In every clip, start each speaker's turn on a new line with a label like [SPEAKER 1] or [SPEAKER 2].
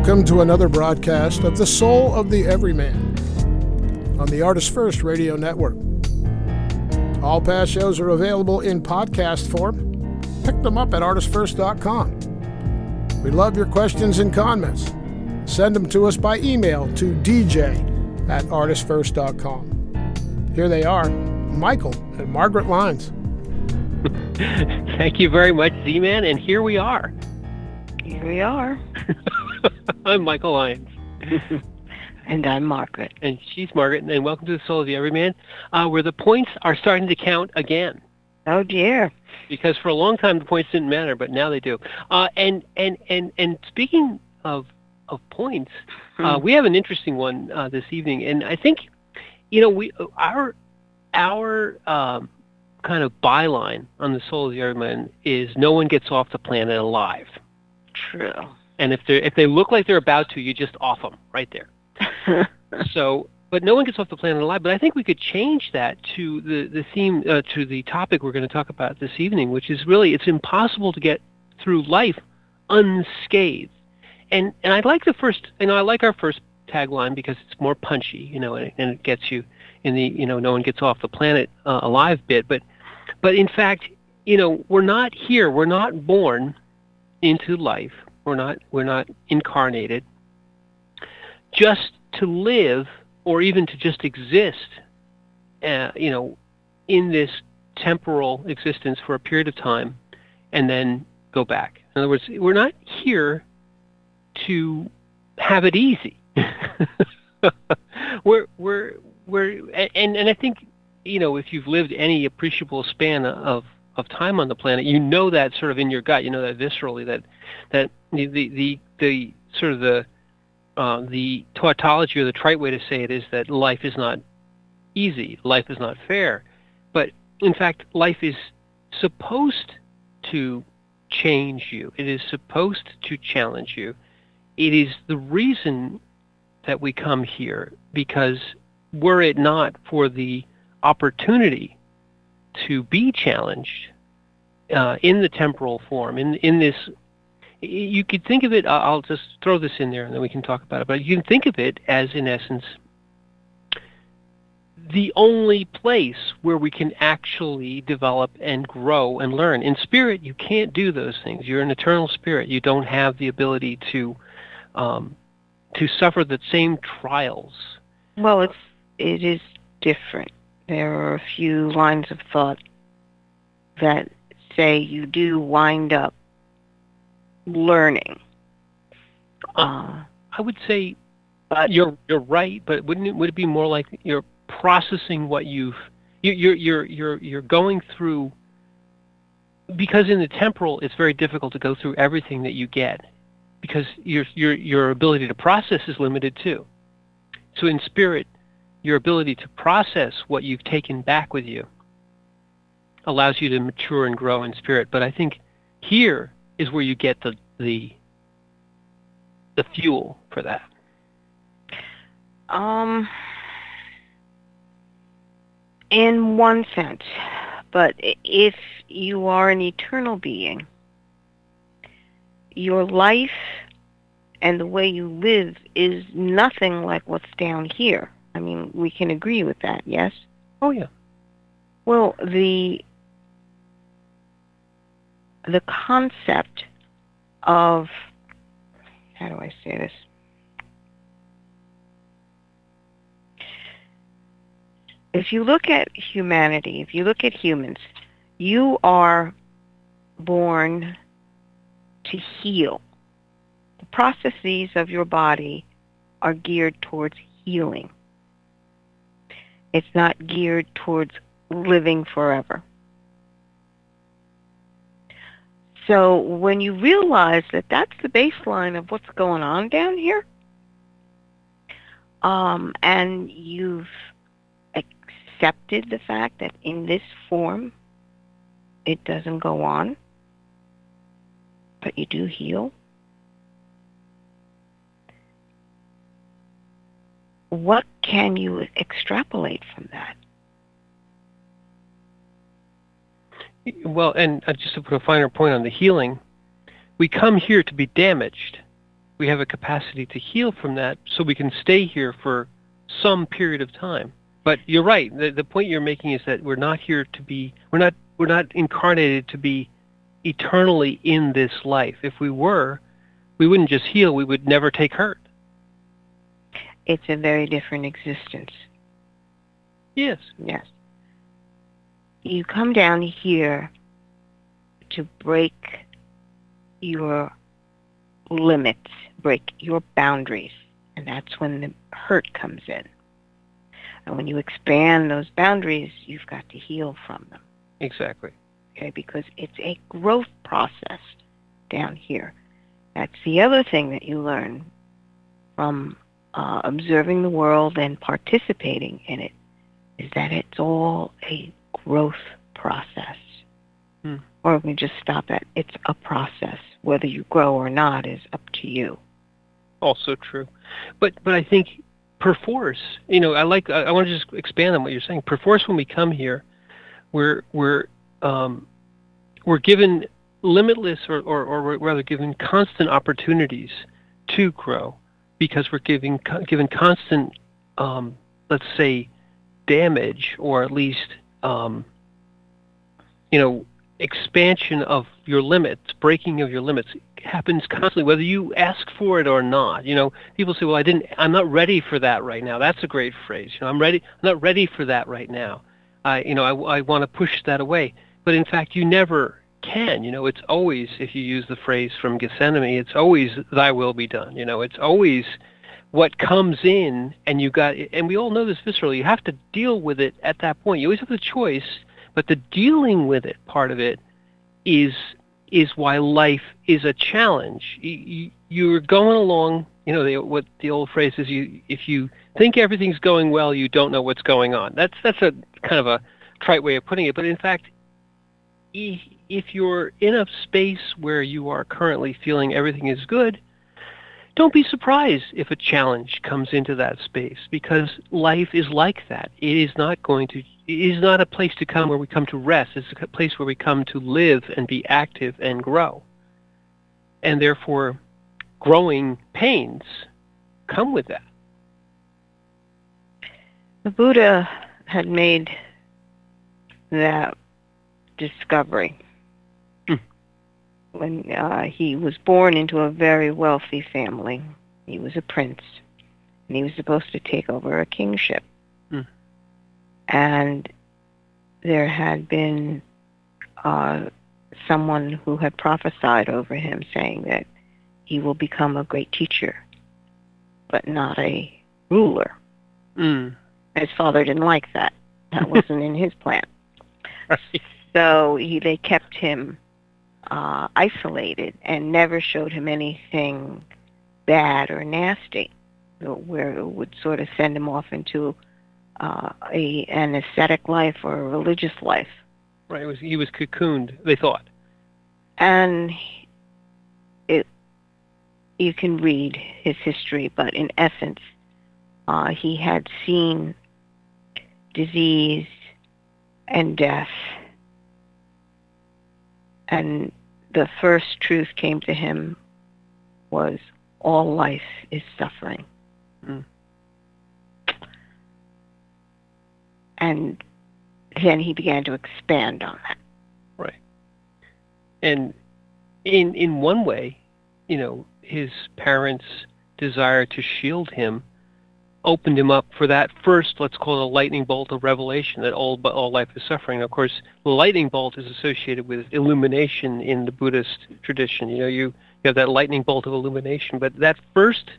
[SPEAKER 1] Welcome to another broadcast of The Soul of the Everyman on the Artist First Radio Network. All past shows are available in podcast form. Pick them up at artistfirst.com. We love your questions and comments. Send them to us by email to dj@artistfirst.com. Here they are, Michael and Margaret Lyons.
[SPEAKER 2] Thank you very much, Z-Man, and here we are.
[SPEAKER 3] Here we are.
[SPEAKER 2] I'm Michael Lyons.
[SPEAKER 3] And I'm Margaret.
[SPEAKER 2] And she's Margaret, and welcome to the Soul of the Everyman, where the points are starting to count again.
[SPEAKER 3] Oh, dear.
[SPEAKER 2] Because for a long time the points didn't matter, but now they do. And speaking of points, we have an interesting one this evening, and I think, our kind of byline on the Soul of the Everyman is no one gets off the planet alive.
[SPEAKER 3] True.
[SPEAKER 2] And if they look like they're about to, you just off them right there. So, but no one gets off the planet alive. But I think we could change that to the theme, to the topic we're going to talk about this evening, which is really it's impossible to get through life unscathed. And I like I like our first tagline because it's more punchy, and it gets you in the no one gets off the planet alive bit. But in fact, we're not here. We're not born into life. We're not incarnated just to live or even to just exist, in this temporal existence for a period of time and then go back. In other words, we're not here to have it easy. we're and I think, if you've lived any appreciable span of time on the planet, that sort of in your gut, that viscerally, that the sort of the tautology or the trite way to say it is that life is not easy, life is not fair, but in fact life is supposed to change you. It is supposed to challenge you. It is the reason that we come here, because were it not for the opportunity to be challenged in the temporal form, in this, you could think of it, I'll just throw this in there and then we can talk about it, but you can think of it as, in essence, the only place where we can actually develop and grow and learn. In spirit, you can't do those things. You're an eternal spirit. You don't have the ability to suffer the same trials.
[SPEAKER 3] Well, it is different. There are a few lines of thought that say you do wind up learning.
[SPEAKER 2] I would say you're right, but would it be more like you're processing what you're going through? Because in the temporal, it's very difficult to go through everything that you get, because your ability to process is limited too. So in spirit, your ability to process what you've taken back with you allows you to mature and grow in spirit. But I think here is where you get the fuel for that.
[SPEAKER 3] In one sense, but if you are an eternal being, your life and the way you live is nothing like what's down here. I mean, we can agree with that, yes?
[SPEAKER 2] Oh, yeah.
[SPEAKER 3] Well, the concept of, how do I say this? If you look at humanity, if you look at humans, you are born to heal. The processes of your body are geared towards healing. It's not geared towards living forever. So when you realize that that's the baseline of what's going on down here, and you've accepted the fact that in this form it doesn't go on, but you do heal, what can you extrapolate from that?
[SPEAKER 2] Well, and just to put a finer point on the healing, we come here to be damaged. we have a capacity to heal from that, so we can stay here for some period of time. But you're right. The point you're making is that we're not here to be. We're not incarnated to be eternally in this life. If we were, we wouldn't just heal. We would never take hurt.
[SPEAKER 3] It's a very different existence.
[SPEAKER 2] Yes.
[SPEAKER 3] Yes. You come down here to break your limits, break your boundaries, and that's when the hurt comes in. And when you expand those boundaries, you've got to heal from them.
[SPEAKER 2] Exactly.
[SPEAKER 3] Okay, because it's a growth process down here. That's the other thing that you learn from observing the world and participating in it, is that it's all a growth process. Or we just stop at it's a process. Whether you grow or not is up to you.
[SPEAKER 2] Also true. But I think perforce, I want to just expand on what you're saying. Perforce, when we come here, we're given limitless or rather given constant opportunities to grow, because we're given constant, let's say, damage, or at least expansion of your limits, breaking of your limits happens constantly, whether you ask for it or not. People say, well, I'm not ready for that right now. That's a great phrase. I'm not ready for that right now. I want to push that away. But in fact, you never can. It's always, if you use the phrase from Gethsemane, it's always thy will be done. It's always what comes in, and and we all know this viscerally, you have to deal with it at that point. You always have the choice. But the dealing with it part of it is why life is a challenge. You're going along, what the old phrase is, if you think everything's going well, you don't know what's going on. That's a kind of a trite way of putting it. But in fact, if you're in a space where you are currently feeling everything is good, don't be surprised if a challenge comes into that space, because life is like that. It is not a place to come where we come to rest. It's a place where we come to live and be active and grow. And therefore, growing pains come with that.
[SPEAKER 3] The Buddha had made that discovery when he was born into a very wealthy family. He was a prince, and he was supposed to take over a kingship. And there had been someone who had prophesied over him, saying that he will become a great teacher, but not a ruler. His father didn't like that. That wasn't in his plan. So they kept him isolated and never showed him anything bad or nasty, where it would sort of send him off into an ascetic life or a religious life.
[SPEAKER 2] Right. He was cocooned, they thought.
[SPEAKER 3] And you can read his history, but in essence, he had seen disease and death. And the first truth came to him was, all life is suffering. And then he began to expand on that.
[SPEAKER 2] Right. And in one way, his parents' desire to shield him opened him up for that first, let's call it a lightning bolt of revelation, that all life is suffering. Of course, the lightning bolt is associated with illumination in the Buddhist tradition. You have that lightning bolt of illumination, but that first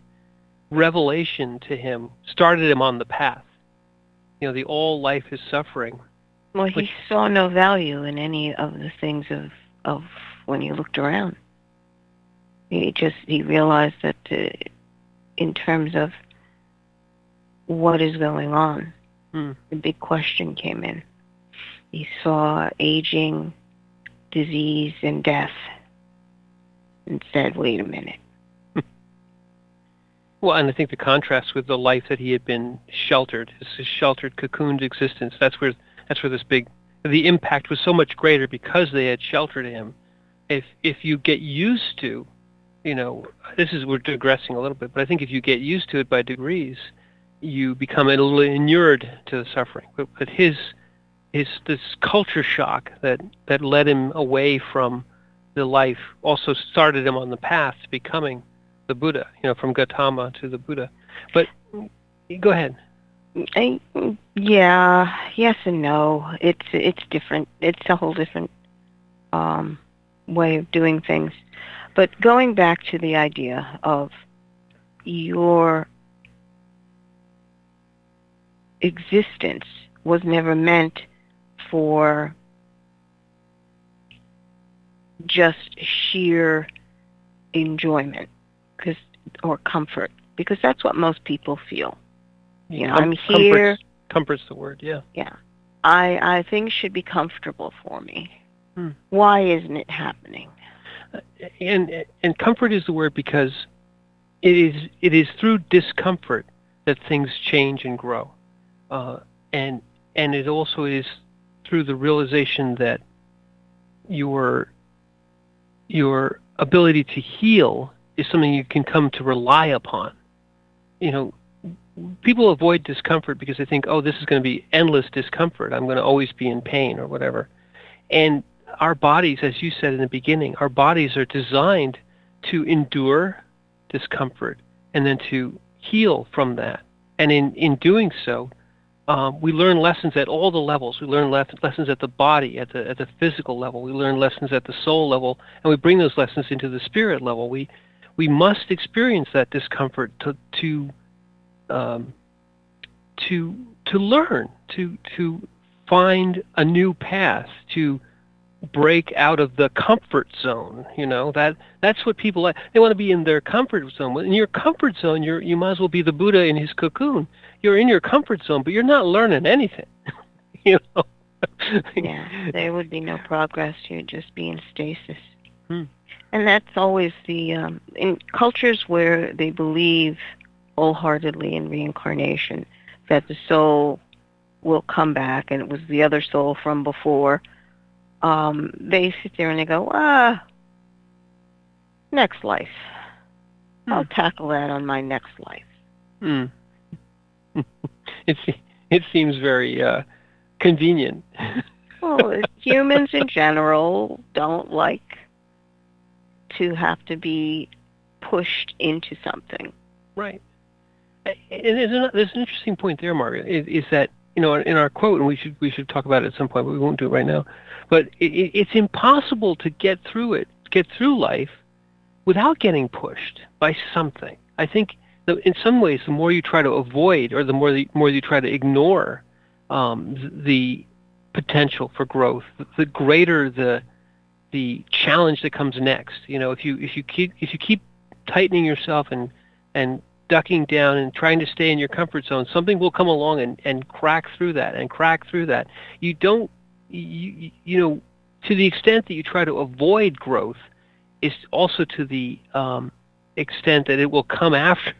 [SPEAKER 2] revelation to him started him on the path. The all life is suffering.
[SPEAKER 3] Well, he saw no value in any of the things of when he looked around. He realized that in terms of what is going on, the big question came in. He saw aging, disease, and death, and said, wait a minute.
[SPEAKER 2] Well, and I think the contrast with the life that he had been sheltered, his sheltered, cocooned existence, that's where the impact was so much greater, because they had sheltered him. If you get used to, we're digressing a little bit, but I think if you get used to it by degrees, you become a little inured to the suffering. But this culture shock that led him away from the life also started him on the path to becoming the Buddha, from Gautama to the Buddha. But go ahead.
[SPEAKER 3] Yeah, yes and no. It's different. It's a whole different way of doing things. But going back to the idea of your existence was never meant for just sheer enjoyment or comfort, because that's what most people feel. I'm here.
[SPEAKER 2] Comfort's the word, yeah.
[SPEAKER 3] Yeah. I things should be comfortable for me. Why isn't it happening?
[SPEAKER 2] And comfort is the word because it is through discomfort that things change and grow, and it also is through the realization that your ability to heal is something you can come to rely upon. People avoid discomfort because they think, oh, this is going to be endless discomfort. I'm going to always be in pain or whatever. And our bodies, as you said in the beginning, our bodies are designed to endure discomfort and then to heal from that. And in doing so, we learn lessons at all the levels. We learn lessons at the body, at the physical level. We learn lessons at the soul level, and we bring those lessons into the spirit level. We must experience that discomfort to learn, to find a new path, to break out of the comfort zone. That's what people like. They want to be in their comfort zone. In your comfort zone, you might as well be the Buddha in his cocoon. You're in your comfort zone, but you're not learning anything.
[SPEAKER 3] Yeah, there would be no progress. You'd just be in stasis. And that's always in cultures where they believe wholeheartedly in reincarnation, that the soul will come back and it was the other soul from before. They sit there and they go, next life. I'll tackle that on my next life.
[SPEAKER 2] It seems very convenient.
[SPEAKER 3] Well, humans in general don't like to have to be pushed into something.
[SPEAKER 2] Right. And there's an interesting point there, Margaret, is that, in our quote, and we should talk about it at some point, but we won't do it right now, but it's impossible to get through life without getting pushed by something. I think that in some ways, the more you try to avoid, or the more you try to ignore the potential for growth, the greater the challenge that comes next. If you keep tightening yourself and ducking down and trying to stay in your comfort zone, something will come along and crack through that. You don't, to the extent that you try to avoid growth, is also to the extent that it will come after.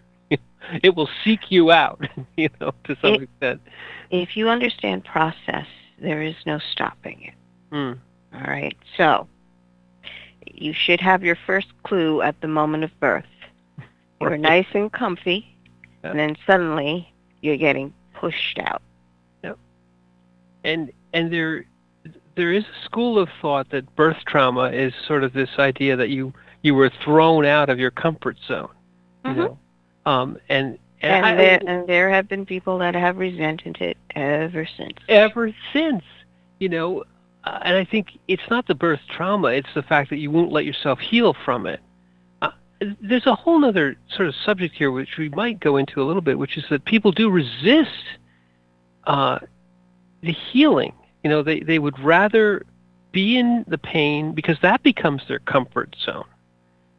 [SPEAKER 2] It will seek you out, to some extent.
[SPEAKER 3] If you understand process, there is no stopping it. All right. So you should have your first clue at the moment of birth. You're nice and comfy, and then suddenly you're getting pushed out.
[SPEAKER 2] Yep. And there is a school of thought that birth trauma is sort of this idea that you were thrown out of your comfort zone. And
[SPEAKER 3] there have been people that have resented it ever since.
[SPEAKER 2] And I think it's not the birth trauma; it's the fact that you won't let yourself heal from it. There's a whole other sort of subject here which we might go into a little bit, which is that people do resist the healing. They would rather be in the pain because that becomes their comfort zone.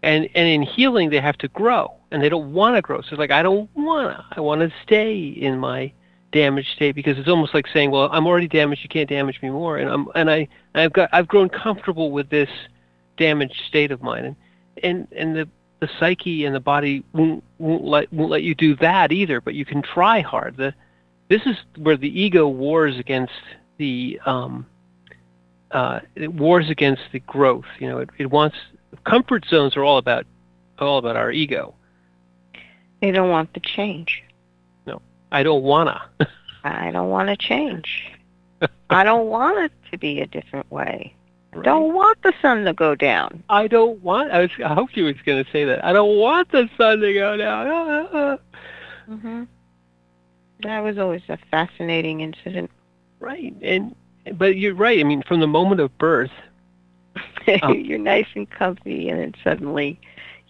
[SPEAKER 2] And in healing, they have to grow, and they don't want to grow. So it's like, I want to stay in my damaged state, because it's almost like saying, well, I'm already damaged, you can't damage me more, I've grown comfortable with this damaged state of mine, and the psyche and the body won't let you do that either. But you can try hard. This is where the ego wars against the growth. It wants. Comfort zones are all about all about our ego.
[SPEAKER 3] They don't want the change.
[SPEAKER 2] No, I don't wanna.
[SPEAKER 3] I don't want to change. I don't want it to be a different way. I
[SPEAKER 2] Right.
[SPEAKER 3] don't want the sun to go down.
[SPEAKER 2] I don't want. I hoped you was going to say that. I don't want the sun to go down.
[SPEAKER 3] Hmm. That was always a fascinating incident.
[SPEAKER 2] Right, but you're right. I mean, from the moment of birth,
[SPEAKER 3] You're nice and comfy, and then suddenly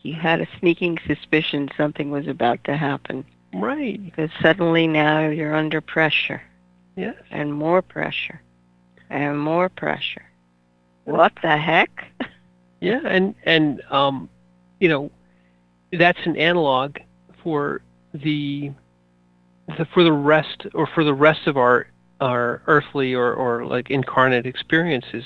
[SPEAKER 3] you had a sneaking suspicion something was about to happen.
[SPEAKER 2] right?
[SPEAKER 3] Because suddenly now you're under pressure,
[SPEAKER 2] Yes.
[SPEAKER 3] and more pressure, and more pressure. What the heck?
[SPEAKER 2] Yeah, and you know, that's an analog for for the rest of our earthly or like incarnate experiences.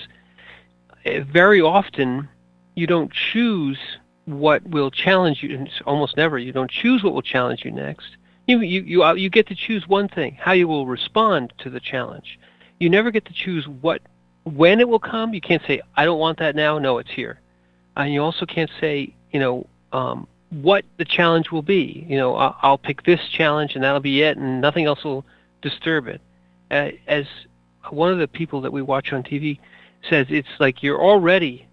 [SPEAKER 2] Very often you don't choose what will challenge you. Almost never you don't choose what will challenge you next. You get to choose one thing: how you will respond to the challenge. You never get to choose when it will come. You can't say, I don't want that now. No, it's here. And you also can't say, what the challenge will be. I'll pick this challenge and that'll be it, and nothing else will disturb it. As one of the people that we watch on TV says, it's like you're already,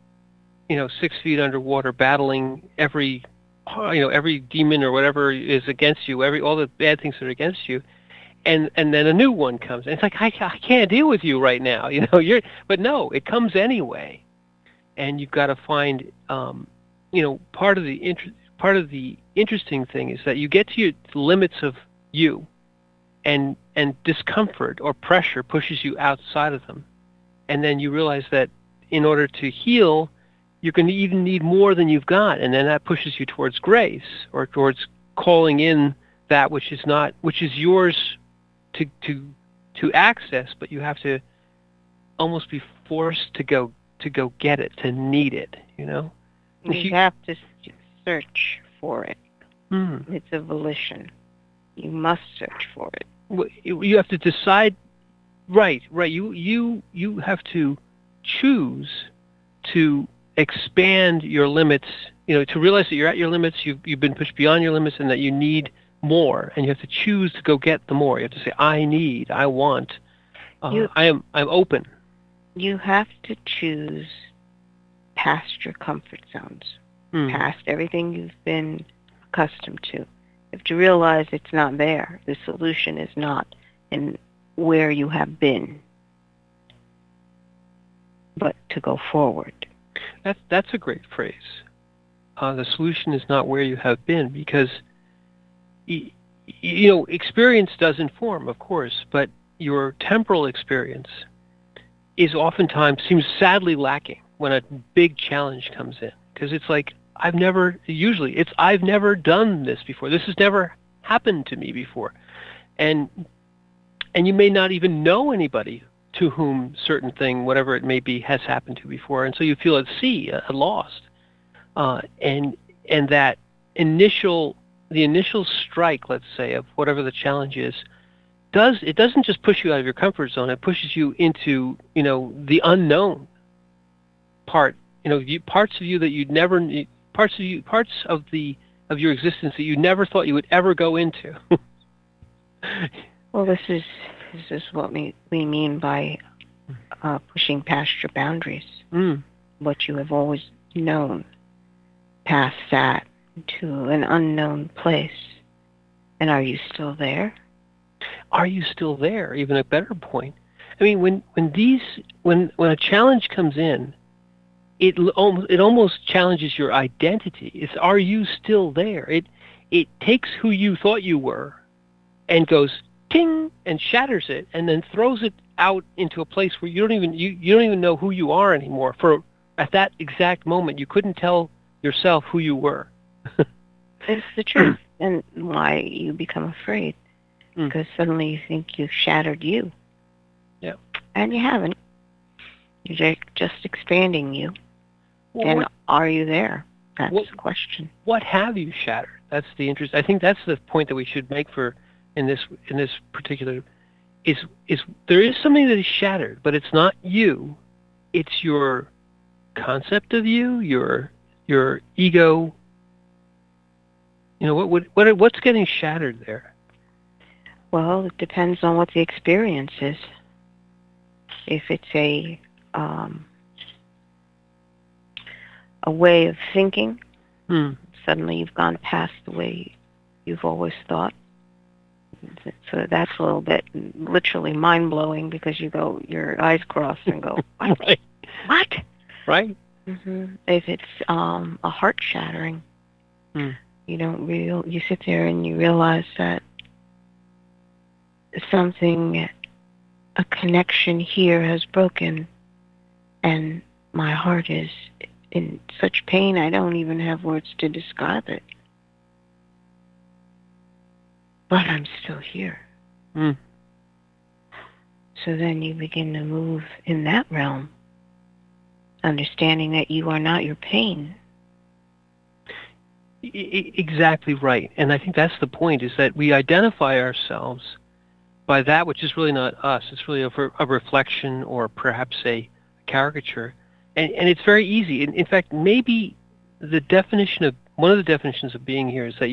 [SPEAKER 2] 6 feet underwater, battling every demon or whatever is against you, all the bad things that are against you, and then a new one comes, and it's like I can't deal with you right now, but no, it comes anyway, and you've got to find, part of the interesting thing is that you get to your limits of you, and discomfort or pressure pushes you outside of them, and then you realize that in order to heal, you're going to even need more than you've got, and then that pushes you towards grace or towards calling in that which is yours to access, but you have to almost be forced to go get it, to need it.
[SPEAKER 3] You have to search for it. It's a volition. You must search for it.
[SPEAKER 2] You have to decide. Right. You have to choose to expand your limits. To realize that you're at your limits. You've been pushed beyond your limits, and that you need more. And you have to choose to go get the more. You have to say, I need. I want. I'm open.
[SPEAKER 3] You have to choose past your comfort zones, past everything you've been accustomed to. You have to realize it's not there. The solution is not in where you have been, but to go forward.
[SPEAKER 2] That's a great phrase. The solution is not where you have been, because experience does inform, of course, but your temporal experience is oftentimes seems sadly lacking when a big challenge comes in, because it's like I've never done this before. This has never happened to me before, and you may not even know anybody to whom certain thing, whatever it may be, has happened to before, and so you feel at sea, lost, and that the initial strike, let's say, of whatever the challenge is, it doesn't just push you out of your comfort zone. It pushes you into the unknown part. Parts of you that you'd never, parts of your existence that you never thought you would ever go into.
[SPEAKER 3] Well, this is what we mean by pushing past your boundaries. What you have always known, past that to an unknown place. And are you still there?
[SPEAKER 2] Are you still there? Even a better point. I mean, when a challenge comes in, it almost challenges your identity. It's, are you still there? It takes who you thought you were and goes ting and shatters it, and then throws it out into a place where you don't even know who you are anymore. For at that exact moment, you couldn't tell yourself who you were.
[SPEAKER 3] It's the truth, and why you become afraid, because suddenly you think you've shattered you.
[SPEAKER 2] Yeah,
[SPEAKER 3] and you haven't. You're just expanding you.
[SPEAKER 2] Well,
[SPEAKER 3] and are you there? That's the question.
[SPEAKER 2] What have you shattered? That's the interest. I think that's the point that we should make in this particular is there is something that is shattered, but it's not you. It's your concept of you, your ego What's getting shattered there?
[SPEAKER 3] Well, it depends on what the experience is. If it's a way of thinking, suddenly you've gone past the way you've always thought. So that's a little bit literally mind-blowing because you go, your eyes cross and go, what?
[SPEAKER 2] Right.
[SPEAKER 3] What?
[SPEAKER 2] Right.
[SPEAKER 3] If it's a heart-shattering, you sit there and you realize that a connection here has broken, and my heart is in such pain I don't even have words to describe it. But I'm still here. So then you begin to move in that realm, understanding that you are not your pain.
[SPEAKER 2] Exactly right. And I think that's the point, is that we identify ourselves by that which is really not us. It's really a reflection or perhaps a caricature. And it's very easy. In fact, maybe one of the definitions of being here is that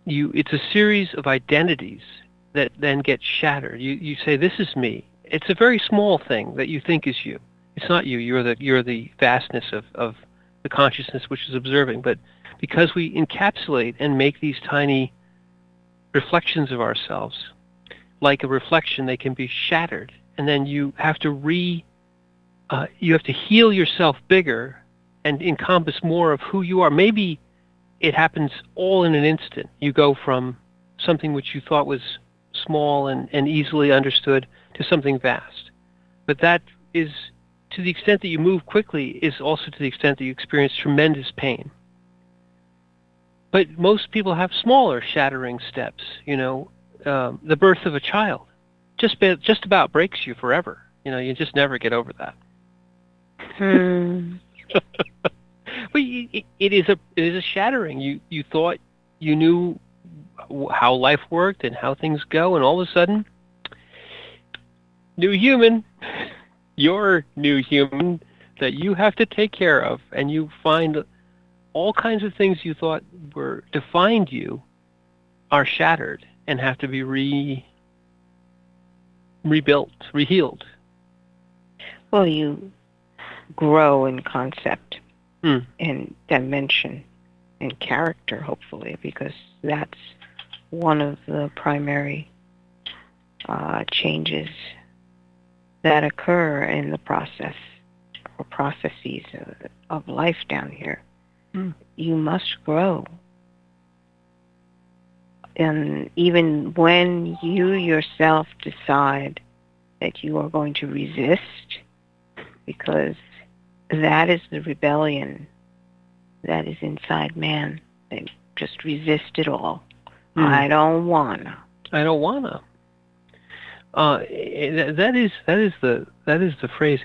[SPEAKER 2] it's a series of identities that then get shattered. You say, this is me. It's a very small thing that you think is you. It's not you. You're the vastness of the consciousness which is observing. But because we encapsulate and make these tiny reflections of ourselves, like a reflection, they can be shattered, and then you have to heal yourself bigger and encompass more of who you are. Maybe it happens all in an instant. You go from something which you thought was small and easily understood to something vast. But that is, to the extent that you move quickly, is also to the extent that you experience tremendous pain. But most people have smaller shattering steps. The birth of a child just about breaks you forever. You just never get over that. But it is a shattering. You thought you knew how life worked and how things go, and all of a sudden, new human, your new human that you have to take care of, and you find all kinds of things you thought defined you are shattered and have to be rebuilt, rehealed.
[SPEAKER 3] Well, you grow in concept and dimension and character, hopefully, because that's one of the primary changes that occur in the process or processes of life down here. You must grow. And even when you yourself decide that you are going to resist, because that is the rebellion that is inside man. They just resist it all. I don't wanna.
[SPEAKER 2] That is the phrase.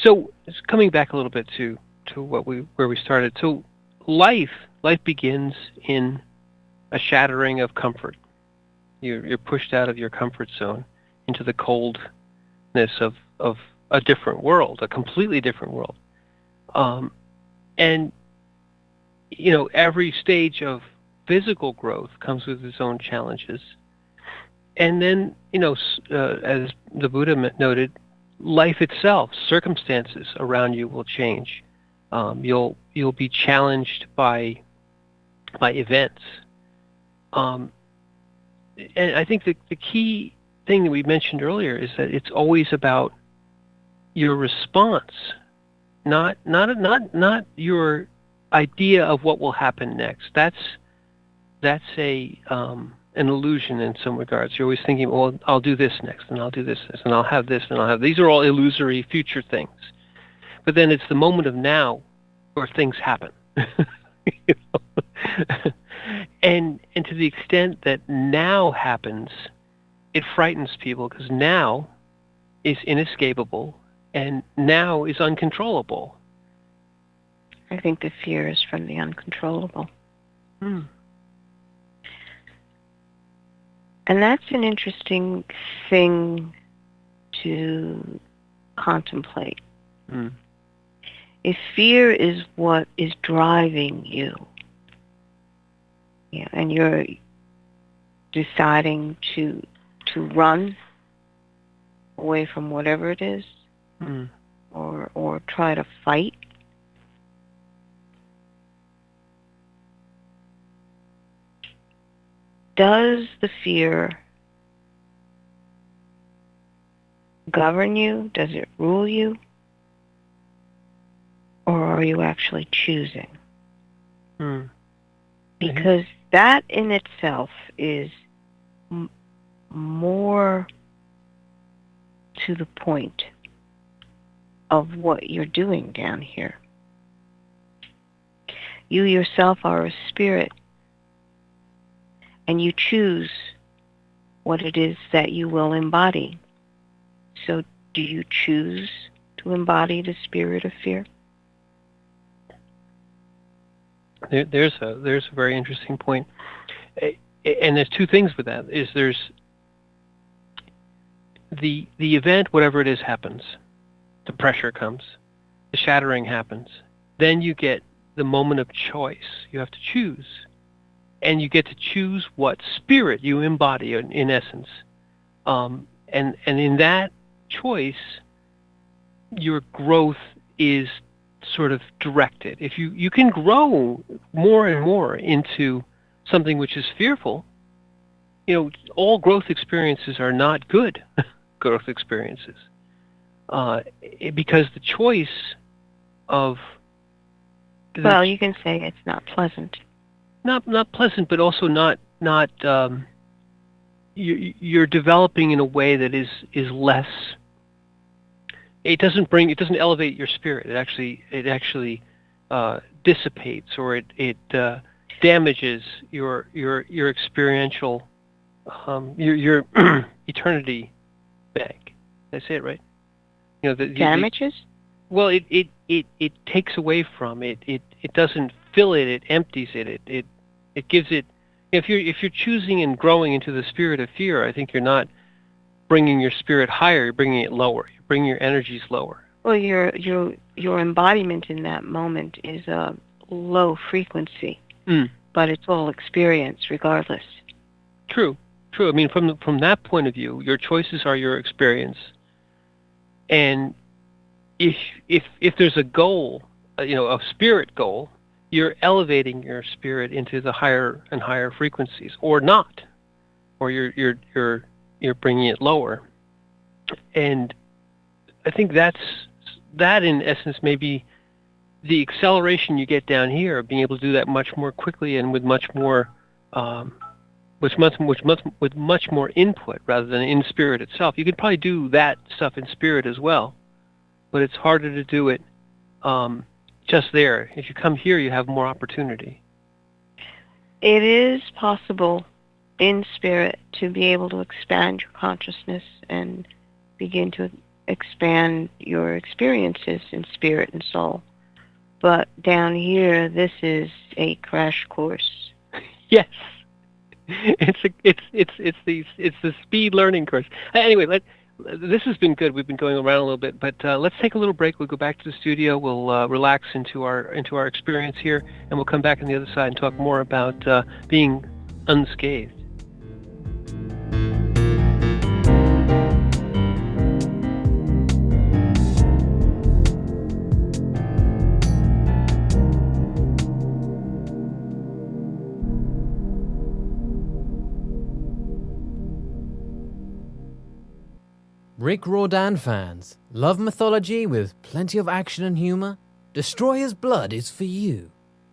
[SPEAKER 2] So coming back a little bit to where we started. So life begins in a shattering of comfort. You're pushed out of your comfort zone into the coldness of a different world, a completely different world. And every stage of physical growth comes with its own challenges. And then, as the Buddha noted, life itself, circumstances around you will change. You'll be challenged by events. And I think the key thing that we mentioned earlier is that it's always about your response, not your idea of what will happen next. That's an illusion in some regards. You're always thinking, well, I'll do this next, and I'll do this, and I'll have this, and I'll have... These are all illusory future things. But then it's the moment of now where things happen. And to the extent that now happens, it frightens people, because now is inescapable, and now is uncontrollable.
[SPEAKER 3] I think the fear is from the uncontrollable. And that's an interesting thing to contemplate. If fear is what is driving you, Yeah, and you're deciding to run away from whatever it is, or try to fight. Does the fear govern you? Does it rule you? Or are you actually choosing? Because that in itself is more to the point of what you're doing down here. You yourself are a spirit, and you choose what it is that you will embody. So do you choose to embody the spirit of fear?
[SPEAKER 2] There's a very interesting point, and there's two things with that. There's the event, whatever it is, happens. The pressure comes, the shattering happens. Then you get the moment of choice. You have to choose, and you get to choose what spirit you embody in essence. And in that choice, your growth is sort of directed. If you can grow more and more into something which is fearful, all growth experiences are not good growth experiences, because the choice of
[SPEAKER 3] you can say it's not pleasant.
[SPEAKER 2] Not pleasant, but also not you're developing in a way that is less. It doesn't elevate your spirit. It actually dissipates, or it damages your experiential your eternity bank. Did I say it right?
[SPEAKER 3] Damages?
[SPEAKER 2] Well, it takes away from it. It doesn't fill it. It empties it. It gives it. If you're choosing and growing into the spirit of fear, I think you're not bringing your spirit higher. You're bringing it lower. You're bringing your energies lower.
[SPEAKER 3] Well, your embodiment in that moment is a low frequency, but it's all experience, regardless.
[SPEAKER 2] True. I mean, from that point of view, your choices are your experience, and if there's a goal, a spirit goal, you're elevating your spirit into the higher and higher frequencies, or not, or you're bringing it lower. And I think that in essence maybe the acceleration you get down here, being able to do that much more quickly and with much more with much more input rather than in spirit itself. You could probably do that stuff in spirit as well, but it's harder to do it just there. If you come here, you have more opportunity.
[SPEAKER 3] It is possible in spirit to be able to expand your consciousness and begin to expand your experiences in spirit and soul. But down here, this is a crash course.
[SPEAKER 2] Yes. It's the speed learning course. Anyway, this has been good. We've been going around a little bit, but let's take a little break. We'll go back to the studio. We'll relax into our experience here, and we'll come back on the other side and talk more about being unscathed.
[SPEAKER 4] Rick Riordan fans, love mythology with plenty of action and humor? Destroyer's Blood is for you.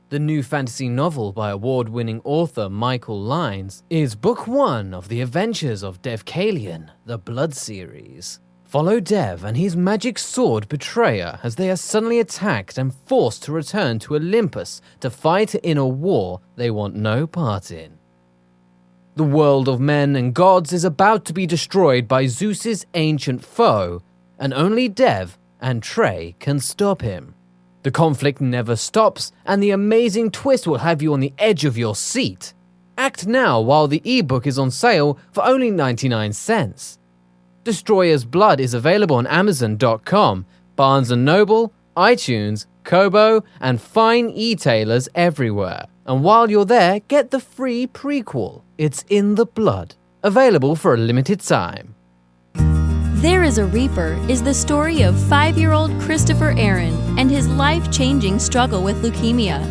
[SPEAKER 4] The new fantasy novel by award-winning author Michael Lynes is book 1 of the adventures of Dev Kalian, the Blood series. Follow Dev and his magic sword Betrayer as they are suddenly attacked and forced to return to Olympus to fight in a war they want no part in. The world of men and gods is about to be destroyed by Zeus's ancient foe, and only Dev and Trey can stop him. The conflict never stops, and the amazing twist will have you on the edge of your seat. Act now while the ebook is on sale for only 99 cents. Destroyer's Blood is available on Amazon.com, Barnes & Noble, iTunes, Kobo, and fine e-tailers everywhere. And while you're there, get the free prequel, It's in the Blood, available for a limited time.
[SPEAKER 5] There is a Reaper is the story of 5-year-old Christopher Aaron and his life-changing struggle with leukemia.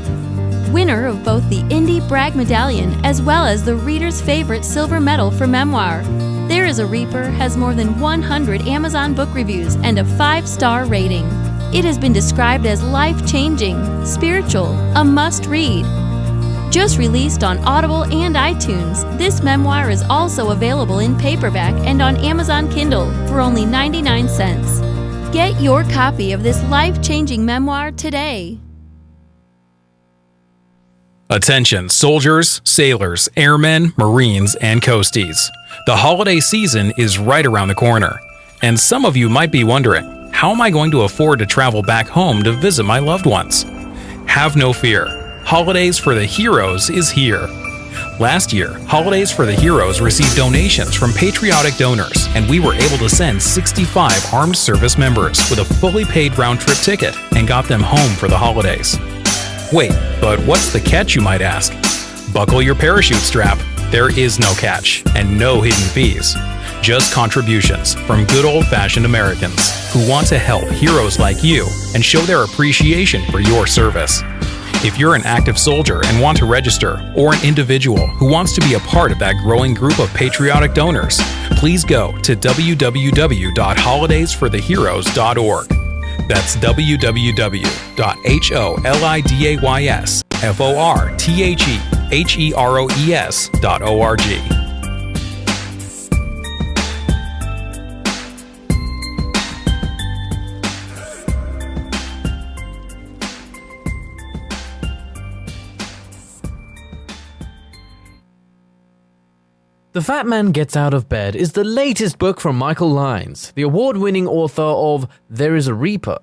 [SPEAKER 5] Winner of both the Indie Brag Medallion as well as the reader's favorite silver medal for memoir, There is a Reaper has more than 100 Amazon book reviews and a 5-star rating. It has been described as life-changing, spiritual, a must-read. Just released on Audible and iTunes, this memoir is also available in paperback and on Amazon Kindle for only 99 cents. Get your copy of this life-changing memoir today.
[SPEAKER 6] Attention soldiers, sailors, airmen, Marines, and coasties. The holiday season is right around the corner. And some of you might be wondering, how am I going to afford to travel back home to visit my loved ones? Have no fear. Holidays for the Heroes is here. Last year, Holidays for the Heroes received donations from patriotic donors, and we were able to send 65 armed service members with a fully paid round-trip ticket and got them home for the holidays. Wait, but what's the catch, you might ask? Buckle your parachute strap. There is no catch and no hidden fees. Just contributions from good old-fashioned Americans who want to help heroes like you and show their appreciation for your service. If you're an active soldier and want to register, or an individual who wants to be a part of that growing group of patriotic donors, please go to www.holidaysfortheheroes.org. That's www.holidaysfortheheroes.org.
[SPEAKER 4] The Fat Man Gets Out of Bed is the latest book from Michael Lyons, the award-winning author of There is a Reaper.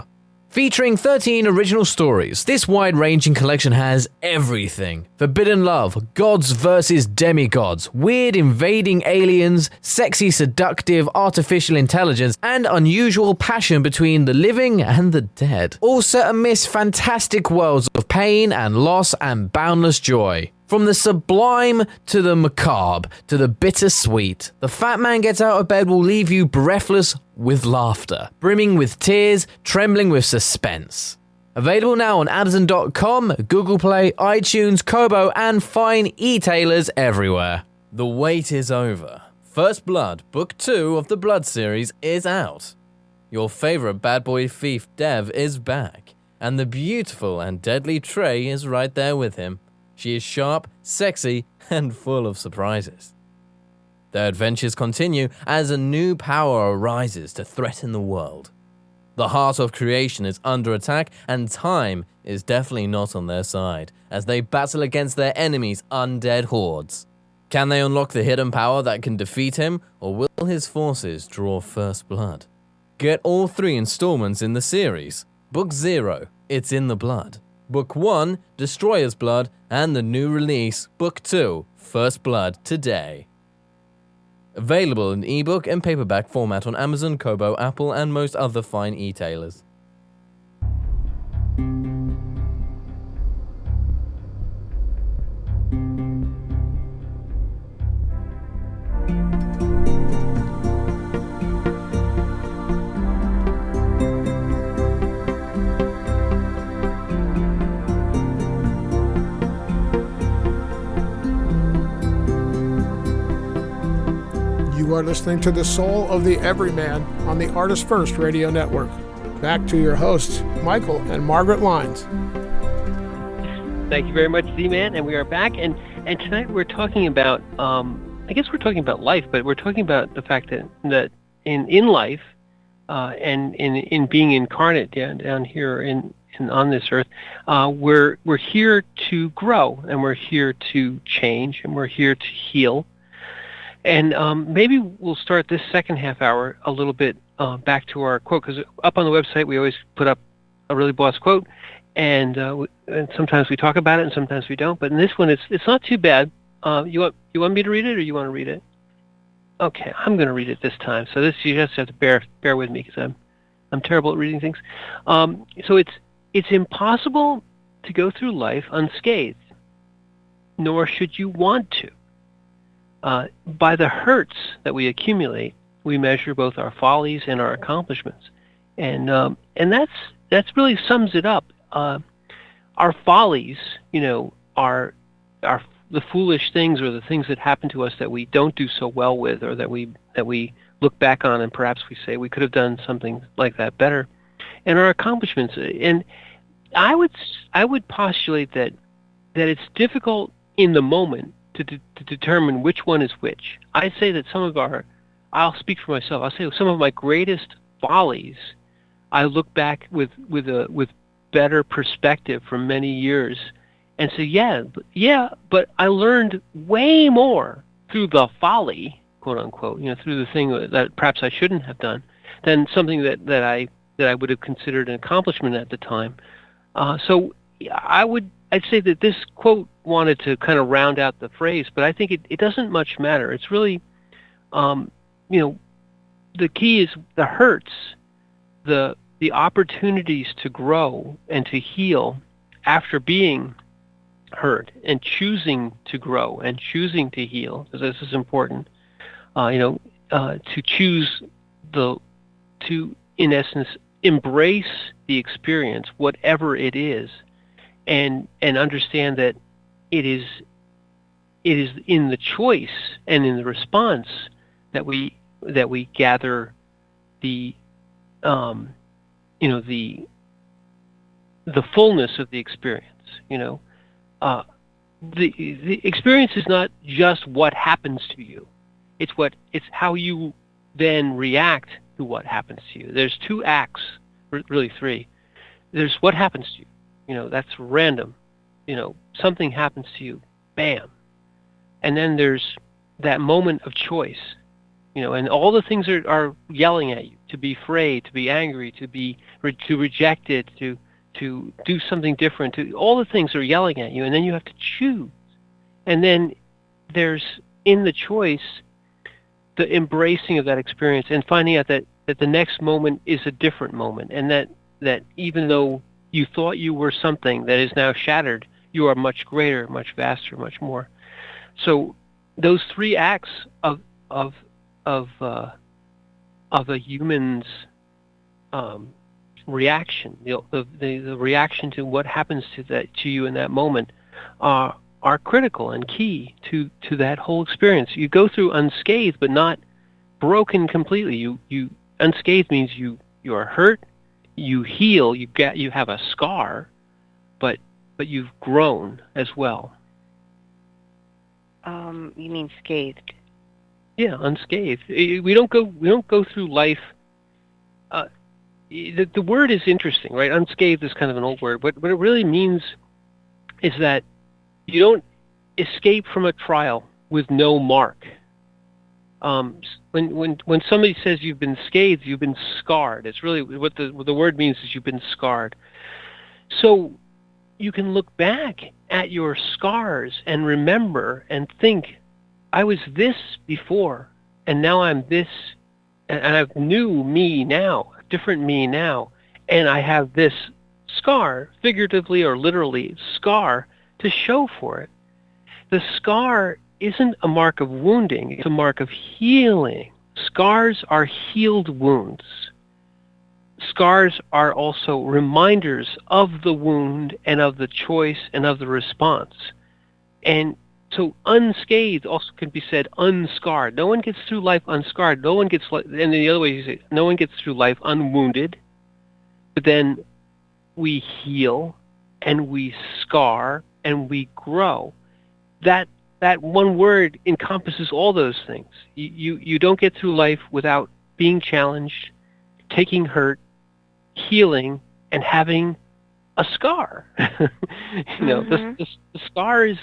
[SPEAKER 4] Featuring 13 original stories, this wide-ranging collection has everything. Forbidden love, gods versus demigods, weird invading aliens, sexy seductive artificial intelligence, and unusual passion between the living and the dead. All set amidst fantastic worlds of pain and loss and boundless joy. From the sublime to the macabre to the bittersweet, The Fat Man Gets Out of Bed will leave you breathless with laughter, brimming with tears, trembling with suspense. Available now on Amazon.com, Google Play, iTunes, Kobo, and fine e-tailers everywhere. The wait is over. First Blood, Book 2 of the Blood series is out. Your favorite bad boy thief Dev is back, and the beautiful and deadly Trey is right there with him. She is sharp, sexy, and full of surprises. Their adventures continue as a new power arises to threaten the world. The heart of creation is under attack, and time is definitely not on their side as they battle against their enemies' undead hordes. Can they unlock the hidden power that can defeat him, or will his forces draw first blood? Get all 3 installments in the series. Book 0, It's in the Blood. Book 1, Destroyer's Blood, and the new release, Book 2, First Blood, today. Available in ebook and paperback format on Amazon, Kobo, Apple, and most other fine e-tailers.
[SPEAKER 1] You are listening to The Soul of the Everyman on the Artist First Radio Network. Back to your hosts, Michael and Margaret Lyons.
[SPEAKER 2] Thank you very much, Z-Man, and we are back. And tonight we're talking about, I guess we're talking about life, but we're talking about the fact that in life and in being incarnate down here on this earth, we're here to grow, and we're here to change, and we're here to heal. And maybe we'll start this second half hour a little bit back to our quote, because up on the website we always put up a really boss quote, and sometimes we talk about it and sometimes we don't. But in this one, it's not too bad. You want me to read it, or you want to read it? Okay, I'm going to read it this time. So this, you just have to bear with me, because I'm terrible at reading things. So it's impossible to go through life unscathed. nor should you want to. By the hurts that we accumulate, we measure both our follies and our accomplishments, and that's really sums it up. Our follies, are the foolish things or the things that happen to us that we don't do so well with, or that we look back on and perhaps we say we could have done something like that better, and our accomplishments. And I would postulate that it's difficult in the moment to determine which one is which. I say that I'll speak for myself. I'll say some of my greatest follies, I look back with better perspective for many years, and say, but I learned way more through the folly, quote unquote, through the thing that perhaps I shouldn't have done, than something that I would have considered an accomplishment at the time. So I'd say that this quote wanted to kind of round out the phrase, but I think it doesn't much matter. It's really, the key is the hurts, the opportunities to grow and to heal after being hurt, and choosing to grow and choosing to heal, because this is important. To choose to in essence embrace the experience, whatever it is, and understand that it is in the choice and in the response that we gather the fullness of the experience. The experience is not just what happens to you; it's how you then react to what happens to you. There's two acts, really three. There's what happens to you. That's random. Something happens to you, bam. And then there's that moment of choice. And all the things are yelling at you to be afraid, to be angry, to reject it, to do something different. All the things are yelling at you, and then you have to choose. And then there's, in the choice, the embracing of that experience and finding out that the next moment is a different moment, and that even though you thought you were something that is now shattered, you are much greater, much vaster, much more. So those three acts of a human's reaction, the reaction to what happens to you in that moment, are critical and key to that whole experience. You go through unscathed, but not broken completely. You unscathed means you are hurt, you heal, you have a scar, but you've grown as well.
[SPEAKER 3] You mean scathed?
[SPEAKER 2] Yeah, unscathed. We don't go through life. The word is interesting, right? Unscathed is kind of an old word, but what it really means is that you don't escape from a trial with no mark. When somebody says you've been scathed, you've been scarred. It's really what the word means is you've been scarred. So you can look back at your scars and remember and think, I was this before, and now I'm this, and I've new me now, different me now, and I have this scar, figuratively or literally, scar to show for it. The scar isn't a mark of wounding, it's a mark of healing. Scars are healed wounds. Scars are also reminders of the wound and of the choice and of the response. And so unscathed also can be said unscarred. No one gets through life unscarred. No one gets, and the other way you say, no one gets through life unwounded. But then we heal and we scar and we grow. That one word encompasses all those things. You don't get through life without being challenged, taking hurt, healing, and having a scar. The scar is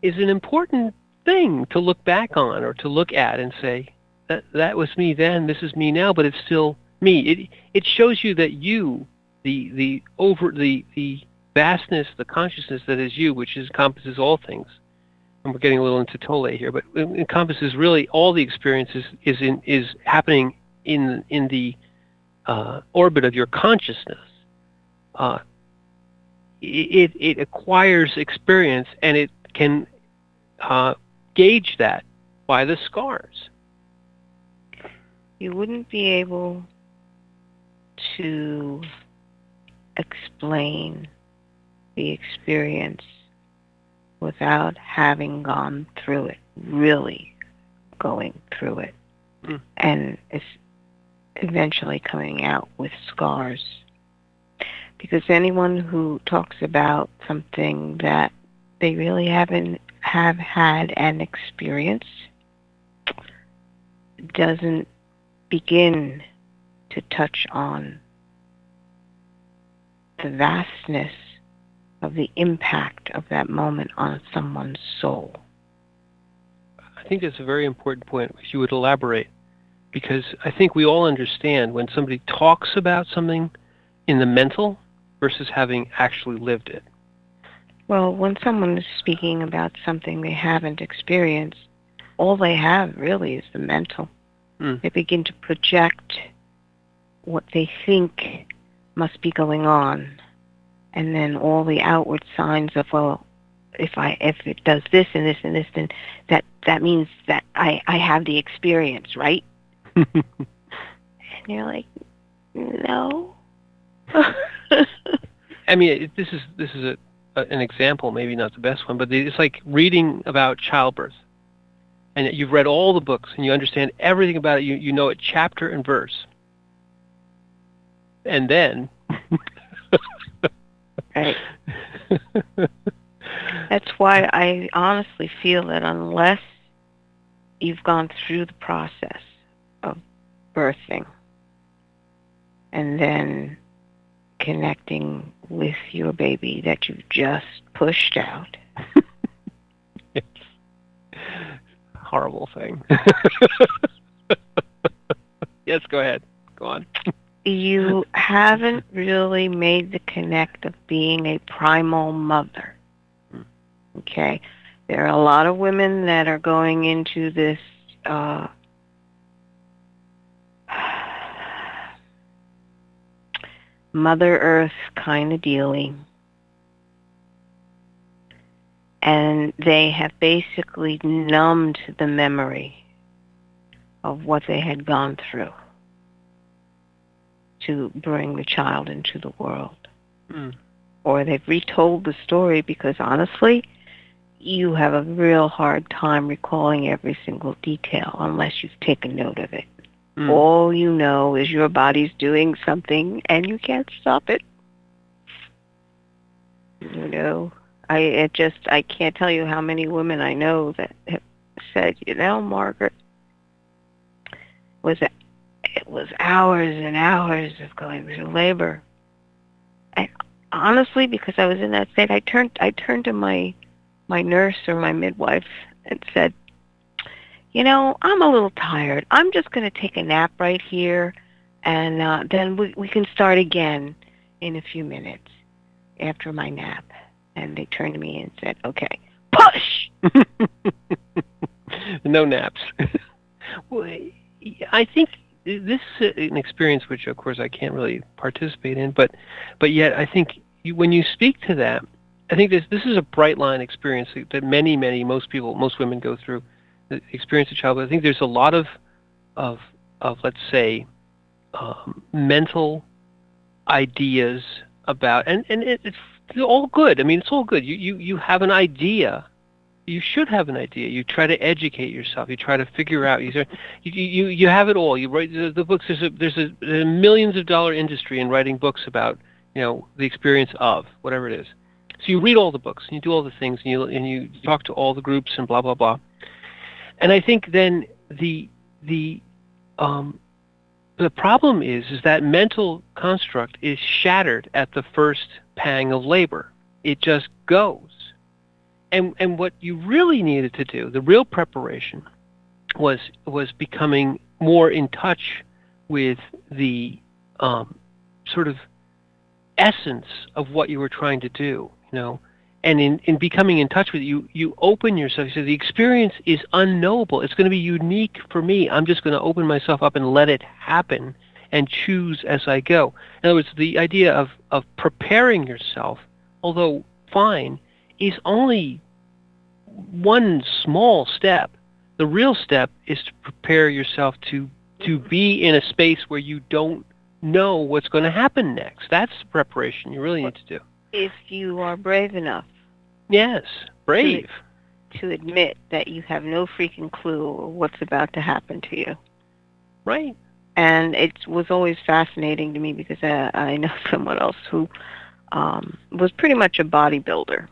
[SPEAKER 2] an important thing to look back on or to look at and say, that was me then, this is me now, but it's still me. It shows you that you, the vastness, the consciousness that is you, which encompasses all things. And we're getting a little into Tolle here, but it encompasses really all the experiences is happening in the orbit of your consciousness. It acquires experience, and can gauge that by the scars.
[SPEAKER 3] You wouldn't be able to explain the experience without having gone through it, really going through it. And it's eventually coming out with scars. Because anyone who talks about something that they really have had an experience doesn't begin to touch on the vastness of the impact of that moment on someone's soul.
[SPEAKER 2] I think that's a very important point, which you would elaborate, because I think we all understand when somebody talks about something in the mental versus having actually lived it.
[SPEAKER 3] Well, when someone is speaking about something they haven't experienced, all they have really is the mental. They begin to project what they think must be going on, and then all the outward signs of, well, if it does this and this and this, then that means that I have the experience, right? And you're like, no.
[SPEAKER 2] I mean, this is an example, maybe not the best one, but it's like reading about childbirth. And you've read all the books, and you understand everything about it. You know it chapter and verse. And then...
[SPEAKER 3] Right. That's why I honestly feel that unless you've gone through the process of birthing and then connecting with your baby that you've just pushed out.
[SPEAKER 2] It's a horrible thing. Yes, go ahead. Go on.
[SPEAKER 3] You haven't really made the connect of being a primal mother. Okay? There are a lot of women that are going into this Mother Earth kind of dealing. And they have basically numbed the memory of what they had gone through to bring the child into the world. Or they've retold the story because, honestly, you have a real hard time recalling every single detail unless you've taken note of it. All you know is your body's doing something and you can't stop it. You know, I can't tell you how many women I know that have said, Margaret, it was hours and hours of going through labor. And honestly, because I was in that state, I turned to my nurse or my midwife and said, I'm a little tired. I'm just going to take a nap right here, and then we can start again in a few minutes after my nap. And they turned to me and said, okay, push!
[SPEAKER 2] No naps. Well, I think this is an experience which, of course, I can't really participate in, but yet I think when you speak to that, I think this is a bright line experience that most women go through, the experience of childbirth. I think there's a lot of let's say, mental ideas about, and it's all good. I mean, it's all good. You have an idea. You should have an idea. You try to educate yourself. You try to figure out. You have it all. You write the books. There's a millions of dollar industry in writing books about the experience of whatever it is. So you read all the books and you do all the things and you talk to all the groups and blah blah blah. And I think then the problem is that mental construct is shattered at the first pang of labor. It just goes. And what you really needed to do, the real preparation, was becoming more in touch with the sort of essence of what you were trying to do, And in becoming in touch with it, you open yourself. You say, the experience is unknowable. It's going to be unique for me. I'm just going to open myself up and let it happen and choose as I go. In other words, the idea of preparing yourself, although fine, is only one small step. The real step is to prepare yourself to be in a space where you don't know what's going to happen next. That's the preparation you really need to do.
[SPEAKER 3] If you are brave enough.
[SPEAKER 2] Yes, brave.
[SPEAKER 3] To admit that you have no freaking clue what's about to happen to you.
[SPEAKER 2] Right.
[SPEAKER 3] And it was always fascinating to me because I know someone else who was pretty much a bodybuilder.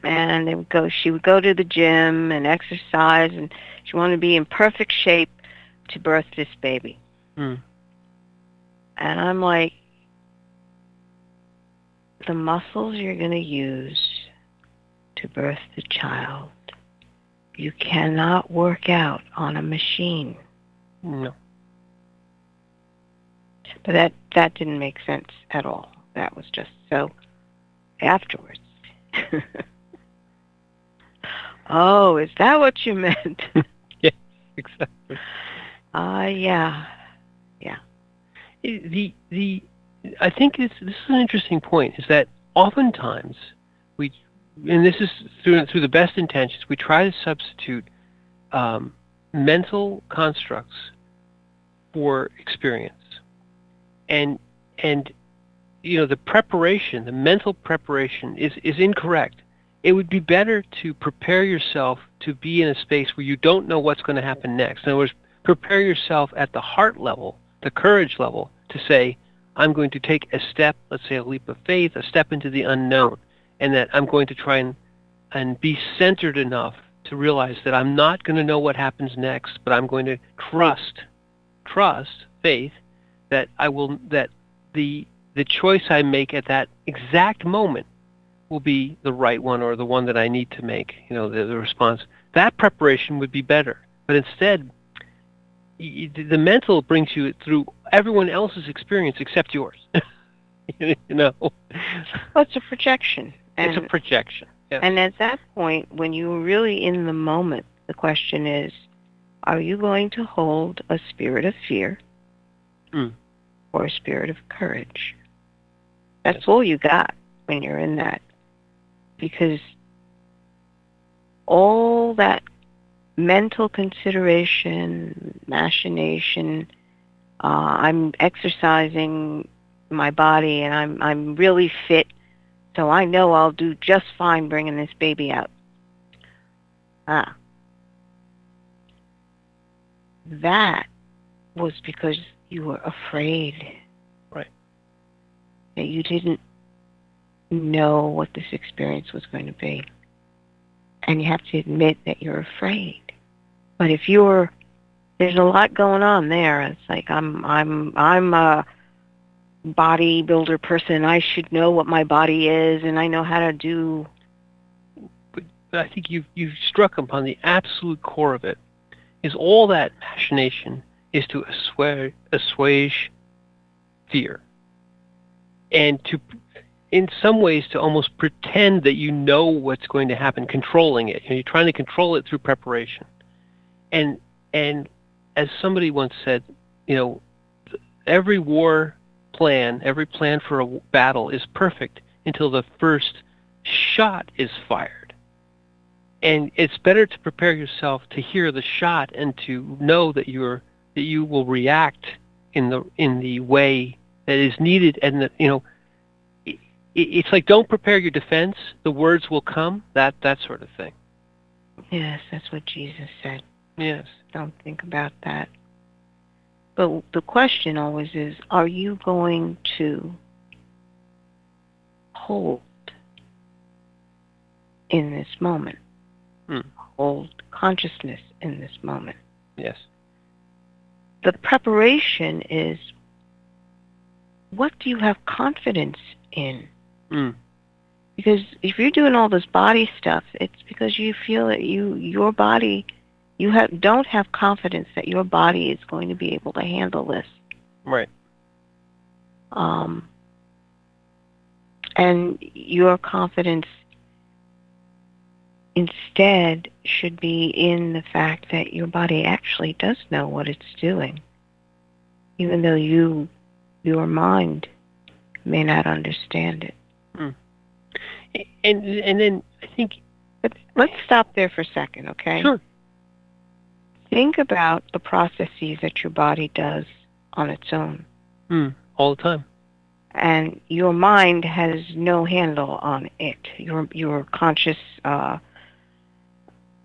[SPEAKER 3] And she would go to the gym and exercise, and she wanted to be in perfect shape to birth this baby.
[SPEAKER 2] Mm.
[SPEAKER 3] And I'm like, the muscles you're going to use to birth the child, you cannot work out on a machine.
[SPEAKER 2] No.
[SPEAKER 3] But that didn't make sense at all. That was just so afterwards. Oh, is that what you meant?
[SPEAKER 2] Yes, exactly.
[SPEAKER 3] Yeah.
[SPEAKER 2] I think this is an interesting point, is that oftentimes and this is through the best intentions, we try to substitute mental constructs for experience. And the preparation, the mental preparation is incorrect. It would be better to prepare yourself to be in a space where you don't know what's going to happen next. In other words, prepare yourself at the heart level, the courage level, to say, I'm going to take a step, let's say a leap of faith, a step into the unknown, and that I'm going to try and be centered enough to realize that I'm not going to know what happens next, but I'm going to trust faith, that the choice I make at that exact moment will be the right one, or the one that I need to make, the response. That preparation would be better. But instead, the mental brings you through everyone else's experience except yours. Well,
[SPEAKER 3] it's a projection.
[SPEAKER 2] It's a projection. Yes.
[SPEAKER 3] And at that point, when you're really in the moment, the question is, are you going to hold a spirit of fear or a spirit of courage? That's all you got when you're in that. Because all that mental consideration, machination, I'm exercising my body and I'm really fit, so I know I'll do just fine bringing this baby out. That was because you were afraid.
[SPEAKER 2] Right.
[SPEAKER 3] That you didn't know what this experience was going to be. And you have to admit that you're afraid. But if there's a lot going on there. It's like I'm a bodybuilder person. I should know what my body is, and I know how to do.
[SPEAKER 2] But I think you've struck upon the absolute core of it. Is all that machination is to assuage fear, and to, in some ways, to almost pretend that you know what's going to happen, controlling it. You're trying to control it through preparation. And as somebody once said, every war plan, every plan for a battle is perfect until the first shot is fired. And it's better to prepare yourself to hear the shot and to know that you will react in the way that is needed, and that it's like, don't prepare your defense, the words will come, that sort of thing.
[SPEAKER 3] Yes, that's what Jesus said.
[SPEAKER 2] Yes.
[SPEAKER 3] Don't think about that. But the question always is, are you going to hold in this moment? Hold consciousness in this moment?
[SPEAKER 2] Yes.
[SPEAKER 3] The preparation is, what do you have confidence in? Because if you're doing all this body stuff, it's because you feel that your body, don't have confidence that your body is going to be able to handle this.
[SPEAKER 2] Right.
[SPEAKER 3] And your confidence instead should be in the fact that your body actually does know what it's doing, even though your mind may not understand it.
[SPEAKER 2] And then I think
[SPEAKER 3] But let's stop there for a second, okay?
[SPEAKER 2] Sure.
[SPEAKER 3] Think about the processes that your body does on its own.
[SPEAKER 2] All the time.
[SPEAKER 3] And your mind has no handle on it. Your conscious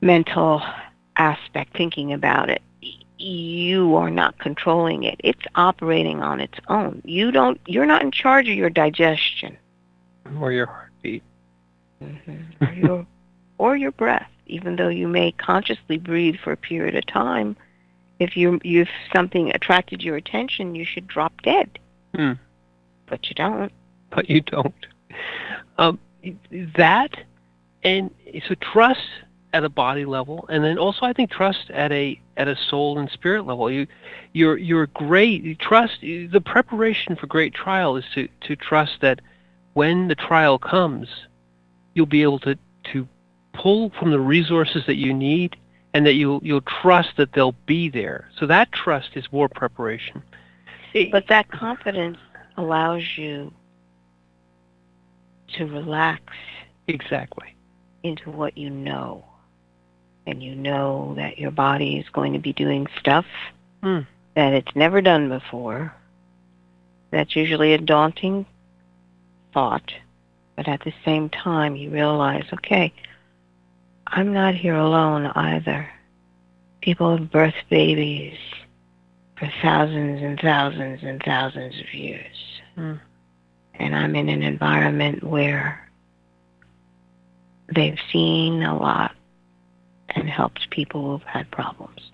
[SPEAKER 3] mental aspect, thinking about it, you are not controlling it. It's operating on its own. You're not in charge of your digestion.
[SPEAKER 2] Or your heartbeat.
[SPEAKER 3] Or your breath. Even though you may consciously breathe for a period of time, if something attracted your attention, you should drop dead. But you don't.
[SPEAKER 2] But you don't. That, and so trust at a body level, and then also I think trust at a soul and spirit level. You're great. You trust. The preparation for great trial is to trust that when the trial comes, you'll be able to pull from the resources that you need, and that you'll trust that they'll be there. So that trust is more preparation.
[SPEAKER 3] But that confidence allows you to relax.
[SPEAKER 2] Exactly.
[SPEAKER 3] Into what you know. And you know that your body is going to be doing stuff that it's never done before. That's usually a daunting thought. But at the same time, you realize, okay, I'm not here alone either. People have birthed babies for thousands and thousands and thousands of years. And I'm in an environment where they've seen a lot and helped people who've had problems.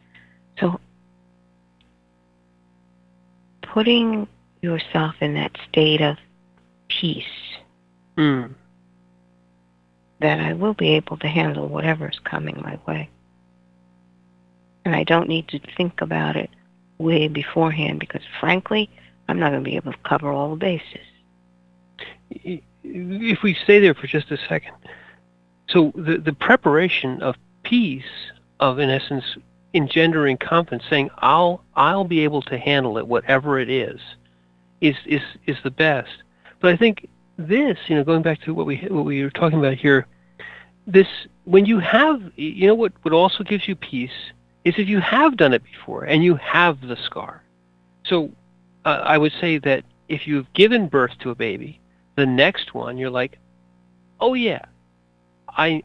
[SPEAKER 3] So putting yourself in that state of peace, that I will be able to handle whatever's coming my way. And I don't need to think about it way beforehand, because frankly, I'm not going to be able to cover all the bases.
[SPEAKER 2] If we stay there for just a second, so the preparation of peace, of in essence engendering confidence, saying I'll be able to handle it, whatever it is the best. But I think this, going back to what we were talking about here, this, when you have, what also gives you peace is if you have done it before and you have the scar. So I would say that if you've given birth to a baby, the next one you're like, oh yeah, I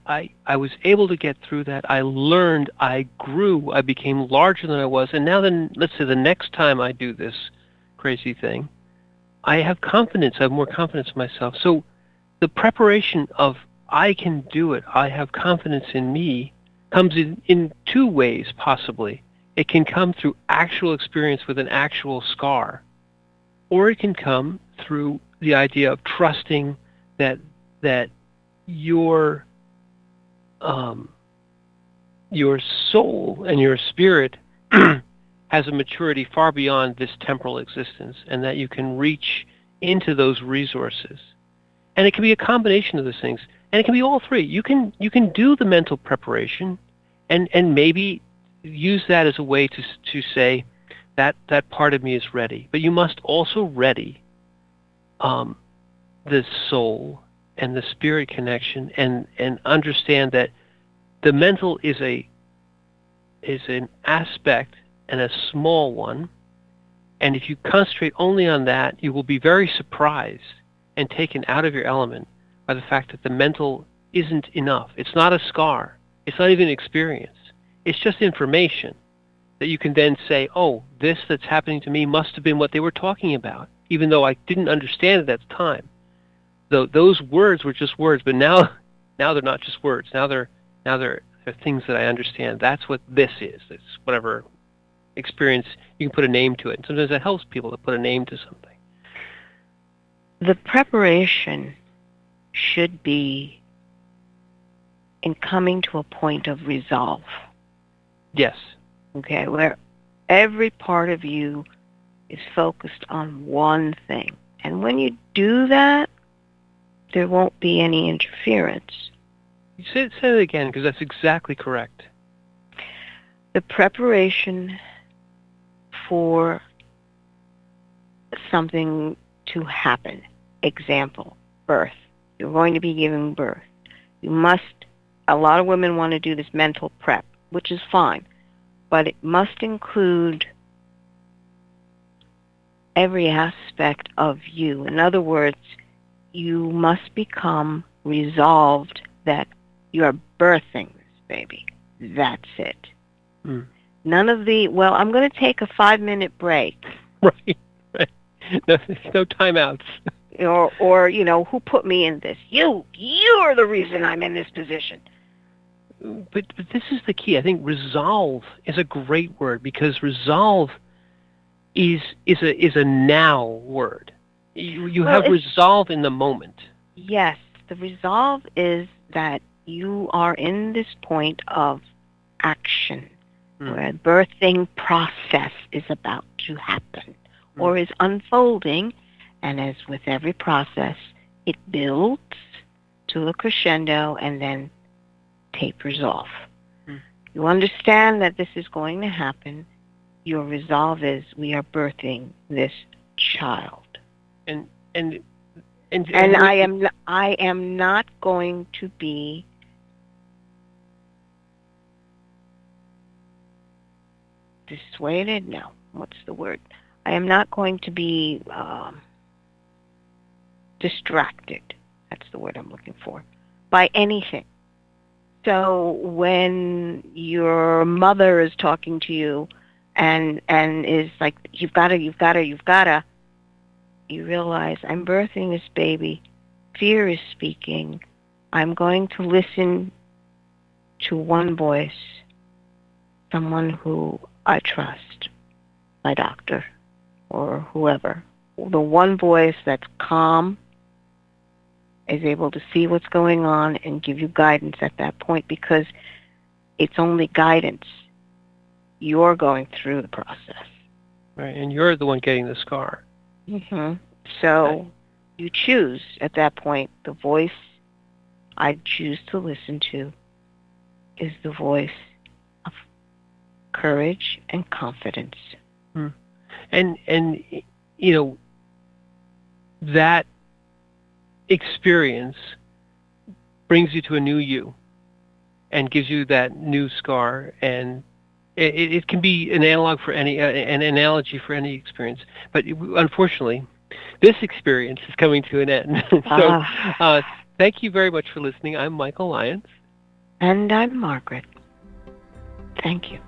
[SPEAKER 2] was able to get through that. I learned, I grew, I became larger than I was, and now then, let's say the next time I do this crazy thing, I have confidence. I have more confidence in myself. So the preparation of I can do it, I have confidence in me, comes in two ways, possibly. It can come through actual experience with an actual scar, or it can come through the idea of trusting that your soul and your spirit has a maturity far beyond this temporal existence, and that you can reach into those resources. And it can be a combination of those things, and it can be all three. You can do the mental preparation, and maybe use that as a way to say that part of me is ready. But you must also ready the soul and the spirit connection, and understand that the mental is an aspect, and a small one, and if you concentrate only on that, you will be very surprised and taken out of your element by the fact that the mental isn't enough. It's not a scar. It's not even experience. It's just information that you can then say, oh, this that's happening to me must have been what they were talking about, even though I didn't understand it at the time. Though those words were just words, but now they're not just words. Now they're things that I understand. That's what this is. It's whatever experience, you can put a name to it. And sometimes that helps people to put a name to something.
[SPEAKER 3] The preparation should be in coming to a point of resolve.
[SPEAKER 2] Yes.
[SPEAKER 3] Okay, where every part of you is focused on one thing. And when you do that, there won't be any interference.
[SPEAKER 2] You say it again, because that's exactly correct.
[SPEAKER 3] The preparation for something to happen. Example, birth. You're going to be giving birth. You must a lot of women want to do this mental prep, which is fine, but it must include every aspect of you. In other words, you must become resolved that you're birthing this baby. That's it.
[SPEAKER 2] Mm.
[SPEAKER 3] None of the, well, I'm going to take a 5-minute break.
[SPEAKER 2] Right. No, there's no timeouts.
[SPEAKER 3] Or, who put me in this? You're the reason I'm in this position.
[SPEAKER 2] But this is the key. I think resolve is a great word, because resolve is a now word. You have resolve in the moment.
[SPEAKER 3] Yes, the resolve is that you are in this point of action, where the birthing process is about to happen or is unfolding, and as with every process, it builds to a crescendo and then tapers off. You understand that this is going to happen. Your resolve is, we are birthing this child.
[SPEAKER 2] And
[SPEAKER 3] I am not going to be dissuaded. No, what's the word? I am not going to be distracted. That's the word I'm looking for. By anything. So when your mother is talking to you and is like, you've got to, you realize, I'm birthing this baby. Fear is speaking. I'm going to listen to one voice, someone who I trust, my doctor or whoever. The one voice that's calm, is able to see what's going on and give you guidance at that point, because it's only guidance. You're going through the process.
[SPEAKER 2] Right, and you're the one getting the scar.
[SPEAKER 3] Mm-hmm. So you choose at that point. The voice I choose to listen to is the voice of courage and confidence.
[SPEAKER 2] And that experience brings you to a new you and gives you that new scar, and it can be an analogy for any experience, but unfortunately this experience is coming to an end. So thank you very much for listening. I'm Michael Lyons.
[SPEAKER 3] And I'm Margaret. Thank you.